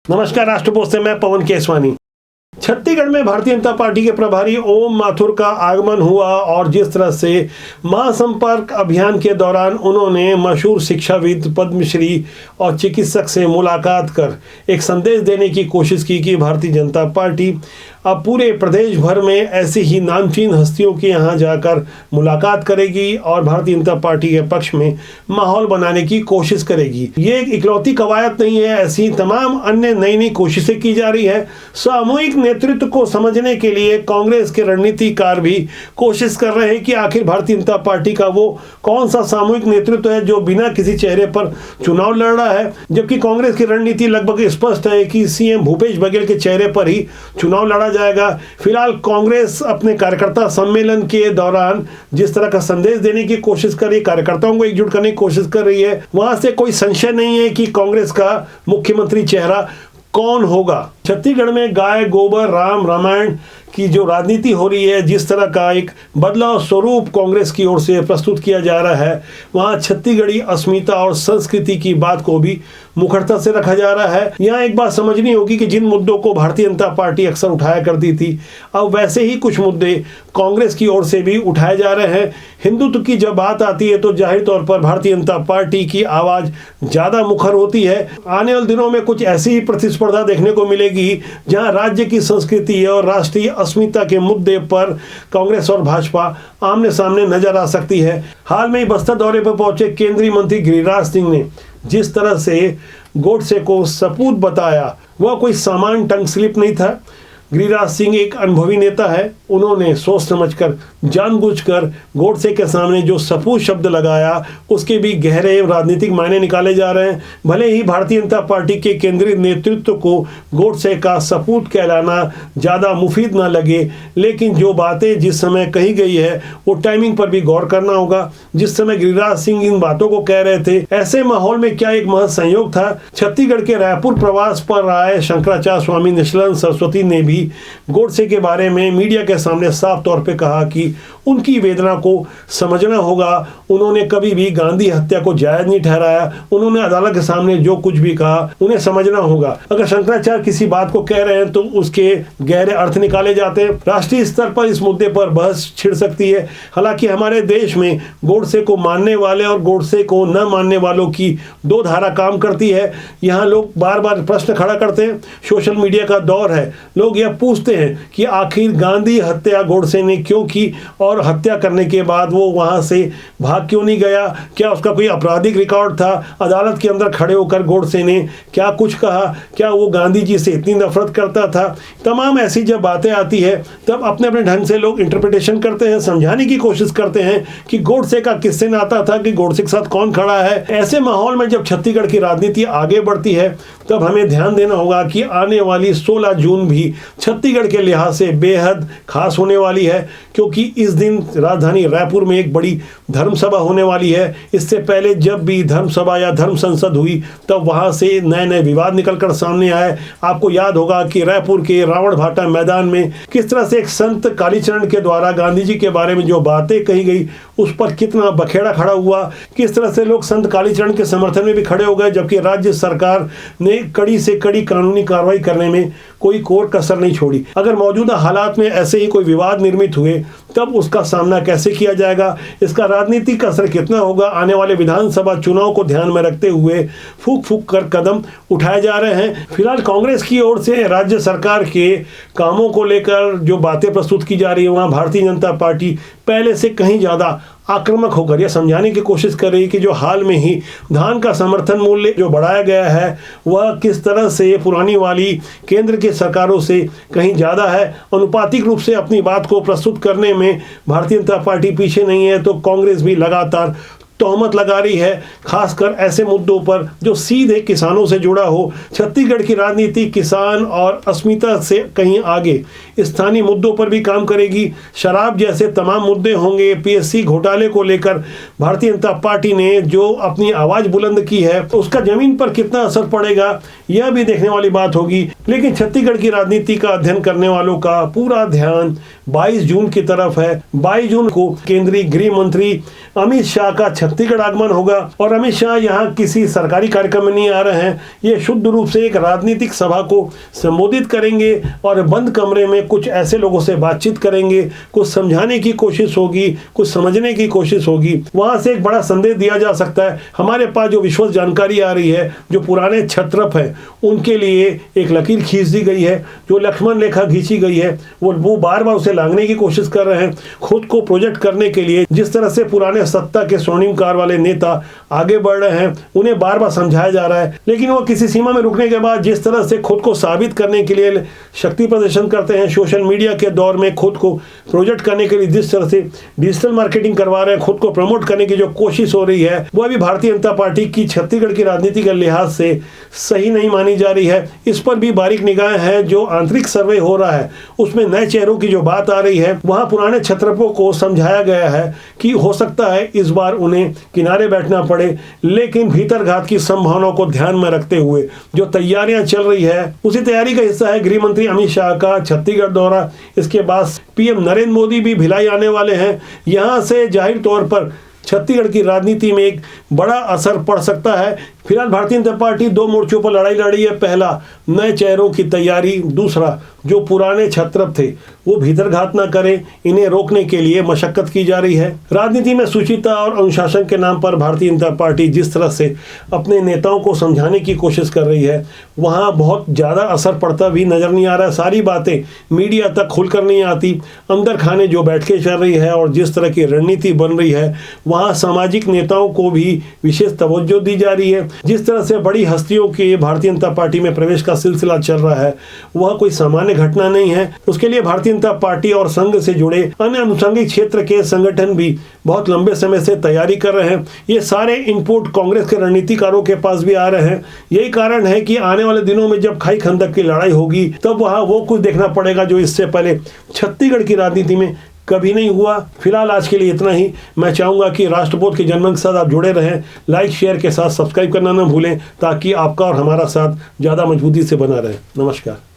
नमस्कार, राष्ट्रपोस्ट से मैं पवन केसवानी। छत्तीसगढ़ में भारतीय जनता पार्टी के प्रभारी ओम माथुर का आगमन हुआ और जिस तरह से महासंपर्क अभियान के दौरान उन्होंने मशहूर शिक्षाविद, पद्मश्री और चिकित्सक से मुलाकात कर एक संदेश देने की कोशिश की कि भारतीय जनता पार्टी अब पूरे प्रदेश भर में ऐसी ही नामचीन हस्तियों के यहाँ जाकर मुलाकात करेगी और भारतीय जनता पार्टी के पक्ष में माहौल बनाने की कोशिश करेगी। ये एक इकलौती कवायद नहीं है, ऐसी तमाम अन्य नई नई कोशिशें की जा रही है। सामूहिक नेतृत्व को समझने के लिए कांग्रेस के रणनीतिकार भी कोशिश कर रहे हैं कि आखिर भारतीय जनता पार्टी का वो कौन सा सामूहिक नेतृत्व है जो बिना किसी चेहरे पर चुनाव लड़ रहा है, जबकि कांग्रेस की रणनीति लगभग स्पष्ट है कि सीएम भूपेश बघेल के चेहरे पर ही चुनाव लड़ा जाएगा। फिलहाल कांग्रेस अपने कार्यकर्ता सम्मेलन के दौरान जिस तरह का संदेश देने की कोशिश कर रही है, कार्यकर्ताओं को एकजुट करने की कोशिश कर रही है, वहां से कोई संशय नहीं है कि कांग्रेस का मुख्यमंत्री चेहरा कौन होगा। छत्तीसगढ़ में गाय, गोबर, राम, रामायण की जो राजनीति हो रही है, जिस तरह का एक बदलाव स्वरूप कांग्रेस की ओर से प्रस्तुत किया जा रहा है, वहाँ छत्तीसगढ़ी अस्मिता और संस्कृति की बात को भी मुखरता से रखा जा रहा है। यहाँ एक बात समझनी होगी कि जिन मुद्दों को भारतीय जनता पार्टी अक्सर उठाया करती थी, अब वैसे ही कुछ मुद्दे कांग्रेस की ओर से भी उठाए जा रहे हैं। हिंदुत्व की जब बात आती है तो जाहिर तौर पर भारतीय जनता पार्टी की आवाज़ ज़्यादा मुखर होती है। आने वाले दिनों में कुछ ऐसी ही प्रतिस्पर्धा देखने को मिलेगी जहाँ राज्य की संस्कृति और राष्ट्रीय अस्मिता के मुद्दे पर कांग्रेस और भाजपा आमने सामने नजर आ सकती है। हाल में ही बस्तर दौरे पर पहुंचे केंद्रीय मंत्री गिरिराज सिंह ने जिस तरह से गोडसे को सपूत बताया, वह कोई सामान्य टंग स्लिप नहीं था। गिरिराज सिंह एक अनुभवी नेता है, उन्होंने सोच समझकर, जानबूझकर गोडसे के सामने जो सपूत शब्द लगाया उसके भी गहरे राजनीतिक मायने निकाले जा रहे हैं। भले ही भारतीय जनता पार्टी के केंद्रीय नेतृत्व को गोडसे का सपूत कहलाना ज़्यादा मुफीद ना लगे, लेकिन जो बातें जिस समय कही गई है वो टाइमिंग पर भी गौर करना होगा। जिस समय गिरिराज सिंह इन बातों को कह रहे थे, ऐसे माहौल में क्या एक महज संयोग था। छत्तीसगढ़ के रायपुर प्रवास पर आए शंकराचार्य स्वामी निशिलानंद सरस्वती ने भी गोडसे के बारे में मीडिया के सामने साफ तौर पे कहा कि उनकी वेदना को समझना होगा। उन्होंने कभी भी गांधी हत्या को जायज नहीं ठहराया। उन्होंने अदालत के सामने जो कुछ भी कहा उन्हें समझना होगा। अगर शंकराचार्य किसी बात को कह रहे हैं तो उसके गहरे अर्थ निकाले जाते हैं। राष्ट्रीय स्तर पर इस मुद्दे पर बहस छिड़ सकती है। हालांकि हमारे देश में गोडसे को मानने वाले और गोडसे को न मानने वालों की दो धारा काम करती है। यहाँ लोग बार बार प्रश्न खड़ा करते हैं। सोशल मीडिया का दौर है, लोग यह पूछते हैं कि आखिर गांधी हत्या गोडसे ने क्यों की और हत्या करने के बाद वो वहां से भाग क्यों नहीं गया? क्या उसका कोई आपराधिक रिकॉर्ड था? अदालत के अंदर खड़े होकर गोडसे ने क्या कुछ कहा? क्या वो गांधी जी से इतनी नफरत करता था? तमाम ऐसी जब बातें आती है तब अपने अपने ढंग से लोग इंटरप्रिटेशन करते हैं, समझाने की कोशिश करते हैं कि गोडसे का किससे नाता था, कि गोडसे के साथ कौन खड़ा है। ऐसे माहौल में जब छत्तीसगढ़ की राजनीति आगे बढ़ती है तब हमें ध्यान देना होगा कि आने वाली 16 जून भी छत्तीसगढ़ के लिहाज से बेहद खास होने वाली है, क्योंकि इस दिन राजधानी रायपुर में एक बड़ी धर्मसभा होने वाली है। इससे पहले जब भी धर्मसभा या धर्म संसद हुई तब वहां से नए नए विवाद निकलकर सामने आए। आपको याद होगा कि रायपुर के रावण भाटा मैदान में किस तरह से एक संत कालीचरण के द्वारा गांधी जी के बारे में जो बातें कही गई उस पर कितना बखेड़ा खड़ा हुआ, किस तरह से लोग संत कालीचरण के समर्थन में भी खड़े हो गए, जबकि राज्य सरकार ने कड़ी से कड़ी कानूनी कार्रवाई करने में कोई कोर कसर नहीं छोड़ी। अगर मौजूदा हालात में ऐसे ही कोई विवाद निर्मित हुए तब उसका सामना कैसे किया जाएगा, इसका राजनीतिक असर कितना होगा, आने वाले विधानसभा चुनाव को ध्यान में रखते हुए फूक फूक कर कदम उठाए जा रहे हैं। फिलहाल कांग्रेस की ओर से राज्य सरकार के कामों को लेकर जो बातें प्रस्तुत की जा रही है, वहाँ भारतीय जनता पार्टी पहले से कहीं ज़्यादा आक्रामक होकर यह समझाने की कोशिश कर रही है कि जो हाल में ही धान का समर्थन मूल्य जो बढ़ाया गया है वह किस तरह से पुरानी वाली केंद्र की सरकारों से कहीं ज़्यादा है। अनुपातिक रूप से अपनी बात को प्रस्तुत करने में भारतीय जनता पार्टी पीछे नहीं है, तो कांग्रेस भी लगातार तोहमत लगा रही है, खासकर ऐसे मुद्दों पर जो सीधे किसानों से जुड़ा हो। छत्तीसगढ़ की राजनीति किसान और अस्मिता से कहीं आगे स्थानीय मुद्दों पर भी काम करेगी। शराब जैसे तमाम मुद्दे होंगे। पीएससी घोटाले को लेकर भारतीय जनता पार्टी ने जो अपनी आवाज़ बुलंद की है उसका जमीन पर कितना असर पड़ेगा, यह भी देखने वाली बात होगी। लेकिन छत्तीसगढ़ की राजनीति का अध्ययन करने वालों का पूरा ध्यान 22 जून की तरफ है। 22 जून को केंद्रीय गृह मंत्री अमित शाह का छत्तीसगढ़ आगमन होगा और अमित शाह यहाँ किसी सरकारी कार्यक्रम में नहीं आ रहे हैं। ये शुद्ध रूप से एक राजनीतिक सभा को संबोधित करेंगे और बंद कमरे में कुछ ऐसे लोगों से बातचीत करेंगे, कुछ समझाने की कोशिश होगी, कुछ समझने की कोशिश होगी। वहां से एक बड़ा संदेश दिया जा सकता है। हमारे पास जो विश्वस्त जानकारी आ रही है, जो पुराने क्षत्रप है उनके लिए एक लकीर खींच दी गई है, जो लक्ष्मण रेखा खींची गई है, वो बार बार उसे लांघने की कोशिश कर रहे हैं खुद को प्रोजेक्ट करने के लिए। जिस तरह से पुराने सत्ता के स्वर्णिम काल वाले नेता आगे बढ़ रहे हैं, उन्हें बार बार समझाया जा रहा है, लेकिन वो किसी सीमा में रुकने के बाद जिस तरह से खुद को साबित करने के लिए शक्ति प्रदर्शन करते हैं, सोशल मीडिया के दौर में खुद को प्रोजेक्ट करने के लिए जिस तरह से डिजिटल मार्केटिंग करवा रहे हैं, खुद को प्रमोट करने की जो कोशिश हो रही है, वो अभी भारतीय जनता पार्टी की छत्तीसगढ़ की राजनीति के लिहाज से सही नहीं मानी जा रही है। इस पर भी बारीक निगाहें हैं। जो आंतरिक सर्वे हो रहा है उसमें नए चेहरों की जो बात आ रही है, वहां पुराने छत्रपों को समझाया गया है कि हो सकता है इस बार उन्हें किनारे बैठना पड़े, लेकिन भीतरघात की संभावनाओं को ध्यान में रखते हुए जो तैयारियां चल रही है, उसी तैयारी का हिस्सा है गृह मंत्री अमित शाह का छत्तीसगढ़ दौरा। इसके बाद पीएम नरेंद्र मोदी भी भिलाई आने वाले हैं। यहां से जाहिर तौर पर छत्तीसगढ़ की राजनीति में एक बड़ा असर पड़ सकता है। फिलहाल भारतीय जनता पार्टी 2 मोर्चों पर लड़ाई लड़ी है। पहला, नए चेहरों की तैयारी। दूसरा, जो पुराने छत्रप थे वो भीतरघात ना करें, इन्हें रोकने के लिए मशक्कत की जा रही है। राजनीति में सुचिता और अनुशासन के नाम पर भारतीय जनता पार्टी जिस तरह से अपने नेताओं को समझाने की कोशिश कर रही है, वहाँ बहुत ज़्यादा असर पड़ता भी नजर नहीं आ रहा है। सारी बातें मीडिया तक खुलकर नहीं आती। अंदर खाने जो बैठकें चल रही है और जिस तरह की रणनीति बन रही है, वहाँ सामाजिक नेताओं को भी विशेष तवज्जो दी जा रही है। जिस तरह से बड़ी हस्तियों के भारतीय जनता पार्टी में प्रवेश का सिलसिला चल रहा है, वह कोई सामान्य घटना नहीं है। उसके लिए भारतीय जनता पार्टी और संघ से जुड़े अन्य अनुषंगिक क्षेत्र के संगठन भी बहुत लंबे समय से तैयारी कर रहे हैं। ये सारे इनपुट कांग्रेस के रणनीतिकारों के पास भी आ रहे हैं। यही कारण है कि आने वाले दिनों में जब खाई खंदक की लड़ाई होगी, तब वहां वो कुछ देखना पड़ेगा जो इससे पहले छत्तीसगढ़ की राजनीति में कभी नहीं हुआ। फिलहाल आज के लिए इतना ही। मैं चाहूंगा कि राष्ट्रबोध के जनमन के साथ आप जुड़े रहें। लाइक शेयर के साथ सब्सक्राइब करना न भूलें, ताकि आपका और हमारा साथ ज़्यादा मजबूती से बना रहे। नमस्कार।